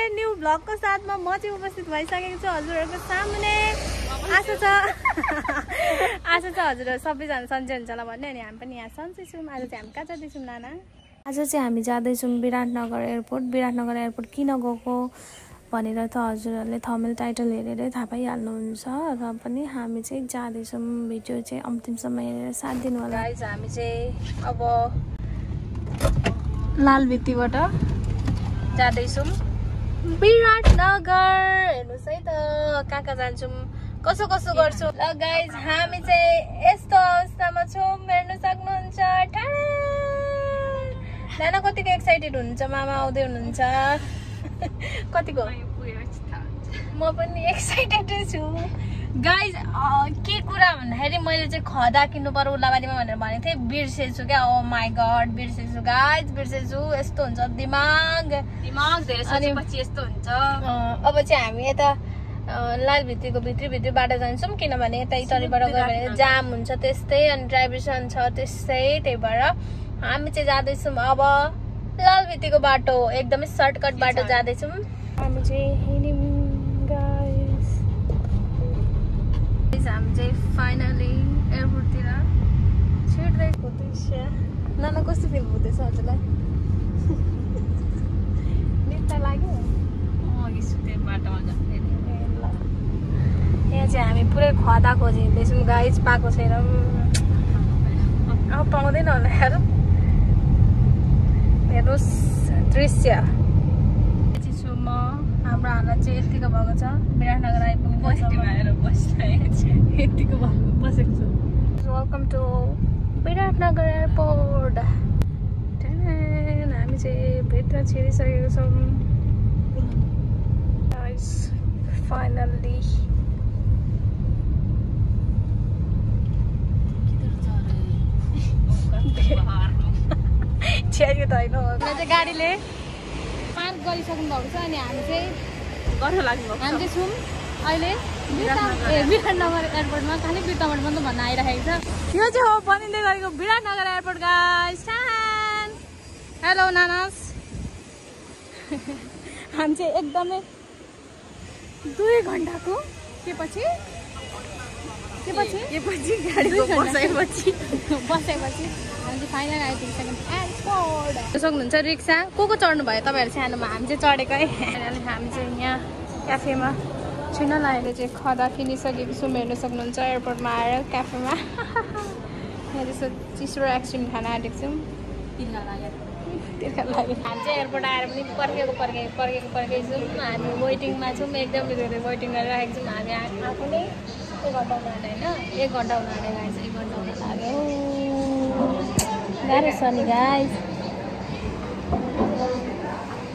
Brand new भ्लगको साथमा म चाहिँ उपस्थित भइसकेको छु हजुरहरूको सामने। आशा छ हजुरहरू सबैजना सन्चै हुन्छ होला भन्ने। अनि हामी पनि यहाँ सन्चै छौँ। आज चाहिँ हामी कहाँ जाँदैछौँ नाना? आज चाहिँ हामी जाँदैछौँ विराटनगर एयरपोर्ट। विराटनगर एयरपोर्ट किन गएको भनेर त हजुरहरूले थम्बनेल टाइटल हेरेरै थाहा पाइहाल्नुहुन्छ। र पनि हामी चाहिँ जाँदैछौँ। भिडियो चाहिँ अन्तिमसम्म हेरेर साथ दिनु होला। गाइज हामी चाहिँ अब लालभित्तीबाट जाँदैछौँ विराटनगर। हेर्नुहोस् है त कहाँ कहाँ जान्छौँ, कसो कसो गर्छौँ। ल गाइज हामी चाहिँ यस्तो अवस्थामा छौँ, हेर्नु सक्नुहुन्छ। नाना कतिको एक्साइटेड हुनुहुन्छ, मामा आउँदै हुनुहुन्छ कतिको? म पनि एक्साइटेडै छु गाइज। के कुरा भन्दाखेरि मैले चाहिँ खदा किन्नु पर्यो उल्लाबारीमा भनेर भनेको थिएँ, बिर्सेछु क्या। ओ माई गड बिर्सेछु गाइज, बिर्सेछु। यस्तो हुन्छ दिमाग धेरै सोचेपछि यस्तो हुन्छ। अब चाहिँ हामी यता लालभित्तीको भित्री बाटो जान्छौँ, किनभने यता इटरीबाट गयो भने जाम हुन्छ त्यस्तै, अनि ड्राइभेसन छ त्यस्तै। त्यही भएर हामी चाहिँ जाँदैछौँ अब लालभित्तीको बाटो, एकदमै सर्टकट बाटो जाँदैछौँ हामी चाहिँ। हामी चाहिँ फाइनली एयरपोर्टतिर छिर्दैको दृश्य। नाना कस्तो फिल हुँदैछ हजुरलाई? नित्त लाग्यो यहाँ चाहिँ हामी पुरै खदा खोजी हिँड्दैछौँ गाइज। पाएको छैन, अब पाउँदैन होला यार। हेर्नुहोस् दृश्य छु म। हाम्रो हालत चाहिँ यतिको भएको छ। विराटनगर आइपुग्नु यतिको बसेको छु। Welcome to Biratnagar airport. हामी चाहिँ भित्र छिरिसकेको छौँ फाइनल्ली। छ्यायो त होइन, चाहिँ गाडीले पार्क गरिसक्नु भएको छ। अनि हामी चाहिँ गर्न लाग्नु भएको छ। हामी चाहिँ छौँ अहिले विराटनगर एयरपोर्टमा। खालि विराटनगर मात्रै भन्न आइरहेको छ। यो चाहिँ हो बनिँदै गरेको विराटनगर एयरपोर्ट गाइस। हेलो नानास। हामी चाहिँ एकदमै 2 घन्टाको के पछि गाडीको बसेपछि हामी चाहिँ फाइनल आइपुगिसक्यौँ एयरपोर्ट। सक्नुहुन्छ रिक्सा को चढ्नु भयो तपाईँहरू सानोमा? हामी चाहिँ चढेको है। अनि हामी चाहिँ यहाँ क्याफेमा छुन लागेको चाहिँ खदा किनिसकेको छौँ। हेर्नु सक्नुहुन्छ एयरपोर्टमा आएर क्याफेमा। यहाँ त्यस्तो चिसो आइसक्रिम खान आँटेको छौँ। तिर्खा लाग्यो। हामी चाहिँ एयरपोर्ट आएर पनि पर्खेको छौँ। हामी वेटिङमा छौँ, एकदम वेटिङ गरिरहेको छौँ। हामी आएको नै 1 घन्टा हुन आँट्यो होइन, 1 घन्टा हुन आँट्यो गाइस। 1 घन्टा हुन लाग्यो। गाह्रो छ नि गाइस,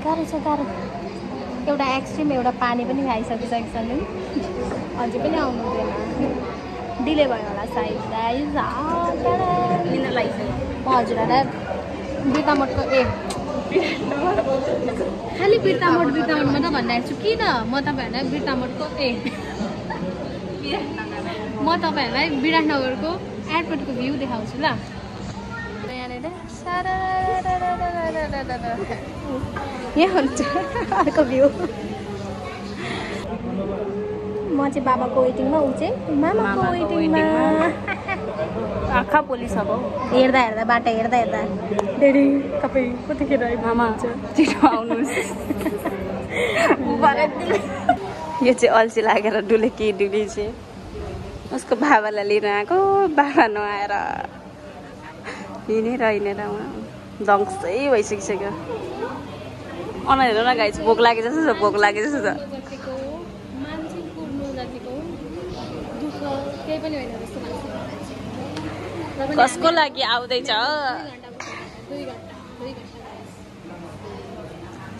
गाह्रो छ गाह्रो। एउटा आइसक्रिम एउटा पानी पनि खाइसकेको छ नि, अझै पनि आउनु हुँदैन। डिले भयो होला सायद गाइस। हजुरहरूलाई बिर्तामोडको खालि बिर्तामोड मात्रै भनिरहेको छु। किन म तपाईँहरूलाई बिर्तामोडको म तपाईँहरूलाई विराटनगरको एयरपोर्टको भ्यू देखाउँछु ल। यहाँनिर यहाँ हुन्छ अर्को भ्यू। म चाहिँ बाबाको वेटिङमा, ऊ चाहिँ मामाको वेटिङमा। आँखा पोलिसक्यो हेर्दा बाटो हेर्दा धेरै तपाईँ कतिखेर मामा छिटो आउनुहोस्। यो चाहिँ अल्छी लागेर डुलेकी डुली चाहिँ उसको बाबालाई लिन आएको। बाबा नआएर हिँडेर दङ्सै भइसकिसक्यो। हेर न गाइस, भोक लागे जस्तो छ। कसको लागि आउँदैछ?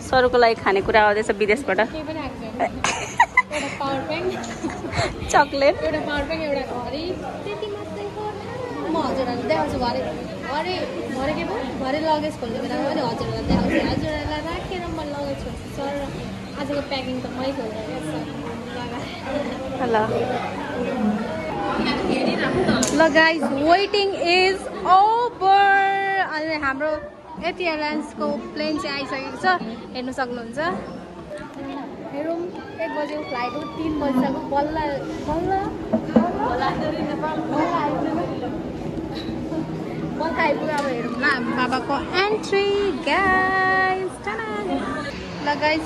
सरुको लागि खानेकुरा आउँदैछ विदेशबाट। चकलेट, एउटा पावर ब्याङ्क, एउटा घडी, त्यति मात्रै हो। म हजुरहरूलाई देखाउँछु भरे के भयो भरे लगेज खोल्ने बेलामा पनि हजुरहरूलाई देखाउँछु। हजुरहरूलाई राखेर म लगेज खोल्छु सर। आजको प्याकिङ त मै खोल्दैन ल गाइस। Waiting is over. अनि हाम्रो एटी एयरलाइन्सको प्लेन चाहिँ आइसकेको छ, हेर्नु सक्नुहुन्छ। हेरौँ 1 बजेको फ्लाइट हो 3 बजिसक्यो बल्ल आइपुग्यो अब हेरौँ ल हाम्रो बाबाको एन्ट्री गाइस ल गाइस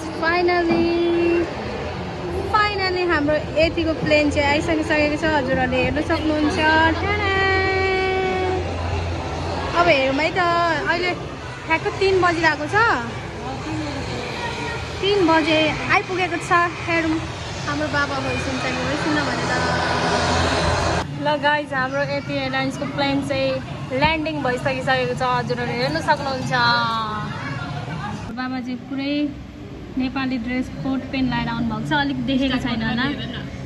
फाइनली हाम्रो यतिको प्लेन चाहिँ आइसकिसकेको छ हजुरहरूले हेर्न सक्नुहुन्छ अब हेरौँ है त अहिले ठ्याक्क 3 बजिरहेको छ 3 बजे आइपुगेको छ हेरौँ हाम्रो बाबा भइसक्छ कि भइसक्दैन भनेर ल गाइस हाम्रो यति एयरलाइन्सको प्लेन चाहिँ ल्यान्डिङ भइसकिसकेको छ हजुरहरूले हेर्न सक्नुहुन्छ बाबा चाहिँ पुरै नेपाली ड्रेस कोट पेन्ट लगाएर आउनुभएको छ अलिक देखेको छैन होला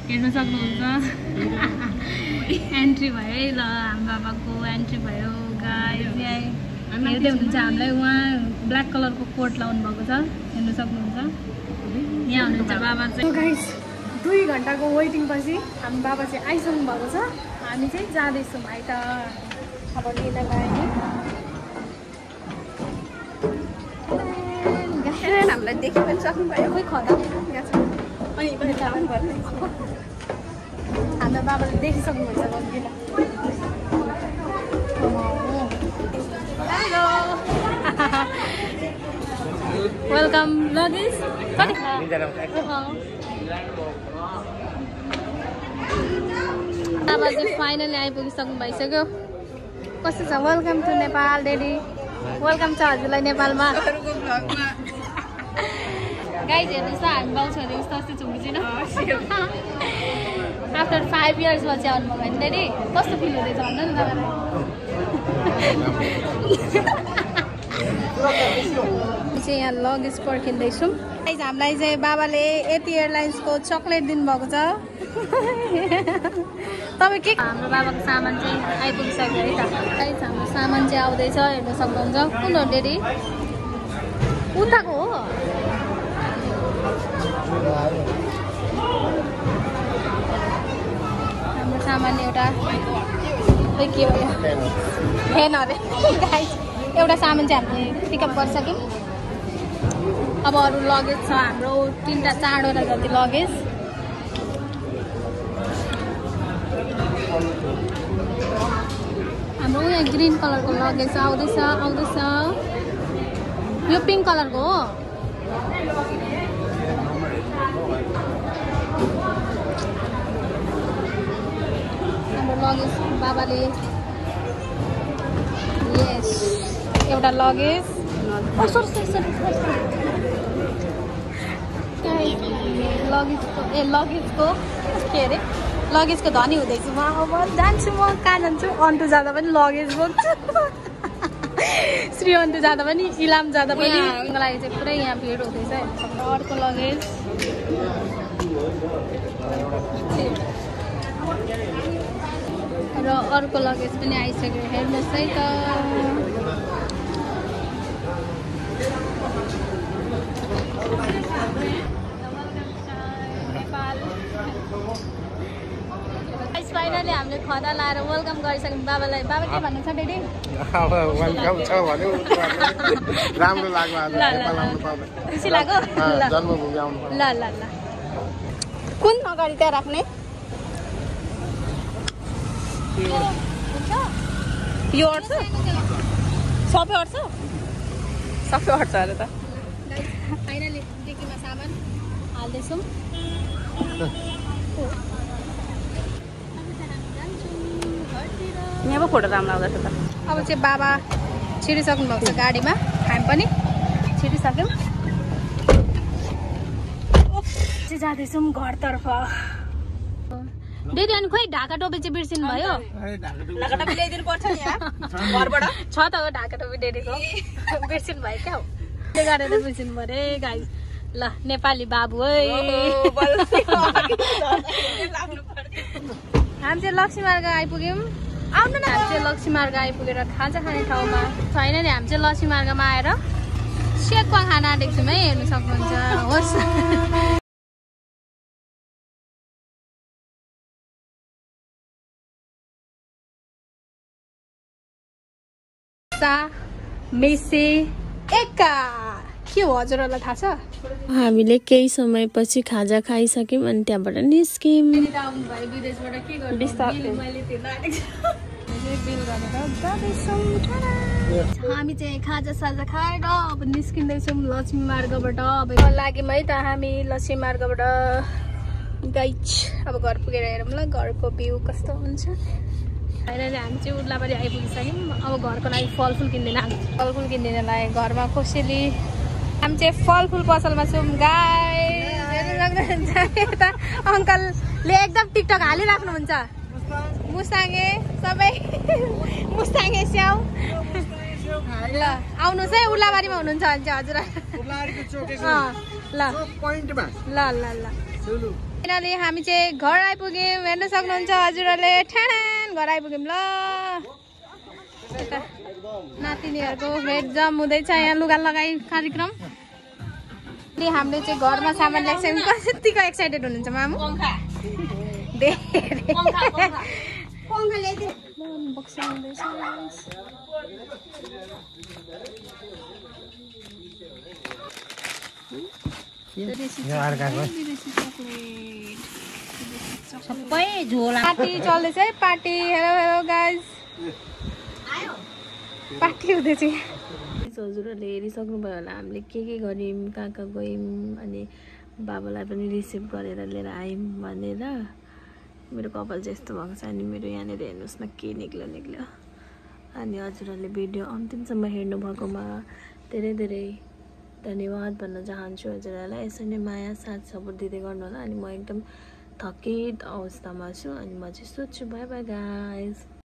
हेर्न सक्नुहुन्छ एन्ट्री भयो है ल हाम्रो बाबाको एन्ट्री भयो गाइस यहाँ हेर्दै हुनुहुन्छ हामीलाई उहाँ ब्ल्याक कलरको कोट लाउनु भएको छ हेर्न सक्नुहुन्छ यहाँ हुनुहुन्छ बाबा चाहिँ गाइस 2 घन्टाको वेटिङ पछि हाम्रो बाबा चाहिँ आइसक्नु भएको छ हामी चाहिँ जाँदैछौँ है त अब लिनलाई हामीलाई देखि पनि सक्नुभयो खोइ खदा अनि हाम्रो बाबाले देखिसक्नुहुन्छ गम्भीर हेलो वेलकम लगेज कति बाबा चाहिँ फाइनली आइपुगिसक्नु भइसक्यो कस्तो छ welcome to Nepal daddy welcome छ हजुरलाई नेपालमा गाइज हेर्नुहोस् त हामी बाउ छोरी उस्तो अस्ति छुम्किँदैन आफ्टर 5 years पछि आउनुभयो भने डेडी कस्तो फिल हुँदैछ भन्नु नि तपाईँलाई चाहिँ यहाँ लगेज पर्खिँदैछौँ गाइज हामीलाई चाहिँ बाबाले यति एयरलाइन्सको चक्लेट दिनुभएको छ तपाईँ के हाम्रो बाबाको सामान चाहिँ आइपुगिसक्यो है त गाइज हाम्रो सामान चाहिँ आउँदैछ हेर्न सक्नुहुन्छ कुन हो डेडी उताको हो हाम्रो सामान एउटा के भयो फेन अरे गाइज एउटा सामान चाहिँ हामीले पिकअप गरिसक्यौँ अब अरू लगेज छ हाम्रो 3-4वटा जति लगेज हाम्रो यहाँ ग्रिन कलरको लगेज आउँदैछ यो पिङ्क कलरको हो हाम्रो लगेज बाबाले यस एउटा लगेज लगेजको के अरे लगेजको धनी हुँदैछु म अब जान्छु म कहाँ जान्छु अन्टु जाँदा पनि लगेज बोक्छु श्री अन्टु जाँदा पनि इलाम जाँदा पनि लागि चाहिँ पुरै यहाँ भिड हुँदैछ अर्को लगेज र अर्को लगेज पनि आइसक्यो हेर्नुहोस् है त फाइनली हामीले खदा लाएर वेलकम गरिसक्यौँ बाबालाई बाबा के भन्नु छ डेडी वेलकम छ भन्यो राम्रो लाग्यो आज नेपाल आउनु पाउँदा खुसी लाग्यो जन्मभूमि आउनु ल ल ल कुन अगाडि त्यहाँ राख्ने यो अट्छ सबै अट्छ सबै अट्छ अरे त फाइनली डेकीमा सामान हाल्दैछौँ यहाँ पो फोटो राम्रो आउँदैछ त अब चाहिँ बाबा छिरिसक्नु भएको छ गाडीमा हामी पनि छिरिसक्यौँ चाहिँ जाँदैछौँ घरतर्फ डेडी अनि खोइ ढाका टोपी चाहिँ बिर्सिनु भयो ढाका टोपी ल्याइदिनु पर्छ नि यहाँ घरबाट छ त हो ढाका टोपी डेडीको बिर्सिनु भयो क्या हो त्यो गरेर बिर्सिनु भयो रे गाई ल नेपाली बाबु है हामी चाहिँ लक्ष्मी मार्ग आइपुग्यौँ आउनु न हामी चाहिँ लक्ष्मी मार्ग आइपुगेर खाजा खाने ठाउँमा फाइनली हामी चाहिँ लक्ष्मी मार्गमा आएर सेकवा खाना आँटेको छौँ है हेर्नु सक्नुहुन्छ होस् मिसी एका के हो हजुरहरूलाई थाहा छ? हामीले केही समयपछि खाजा खाइसक्यौँ अनि त्यहाँबाट निस्क्यौँ। हामी चाहिँ खाजा साजा खाएर अब निस्किँदैछौँ लक्ष्मी मार्गबाट। अब लाग्यौँ है त हामी लक्ष्मी मार्गबाट। गाइज अब घर पुगेर हेरौँ ल घरको भ्यू कस्तो हुन्छ। अहिले हामी चाहिँ उर्लाबारी आइपुगिसक्यौँ। अब घरको लागि फलफुल किन्दैन, फलफुल किनिदिनलाई घरमा कोसेली हामी चाहिँ फलफुल पसलमा छौँ। गाइज हेर्नु सक्नुहुन्छ यता अङ्कलले एकदम टिकटक हालिराख्नुहुन्छ। मुस्ताङे सबै मुस्ताङे स्याउ ल आउनुहोस् है उर्लाबारीमा हुनुहुन्छ भने चाहिँ हजुर ल ल ल ल फाइनली हामी चाहिँ घर आइपुग्यौँ। हेर्न सक्नुहुन्छ हजुरहरूले ठ्यान घर आइपुग्यौँ ल। नातिनीहरूको भेटजम हुँदैछ यहाँ लुगा लगाई कार्यक्रम। हामीले चाहिँ घरमा सामान ल्याइसक्यौँ। कतिको एक्साइटेड हुनुहुन्छ मामु? सबै झोला पार्टी चल्दैछ है party. Hello hello guys party हुँदैछ। हजुरहरूले हेरिसक्नुभयो होला हामीले के गऱ्यौँ, कहाँ कहाँ गयौँ अनि बाबालाई पनि रिसिभ गरेर लिएर आयौँ भनेर। मेरो कपाल चाहिँ यस्तो भएको छ अनि मेरो यहाँनिर हेर्नुहोस् न के निक्ल्यो। अनि हजुरहरूले भिडियो अन्तिमसम्म हेर्नु भएकोमा धेरै धेरै धन्यवाद भन्न चाहन्छु हजुरहरूलाई। यसरी नै माया साथ सपोर्ट दिँदै गर्नु होला। अनि म एकदम थकित अवस्थामा छु अनि म चाहिँ सोध्छु बाई बाई गाइज।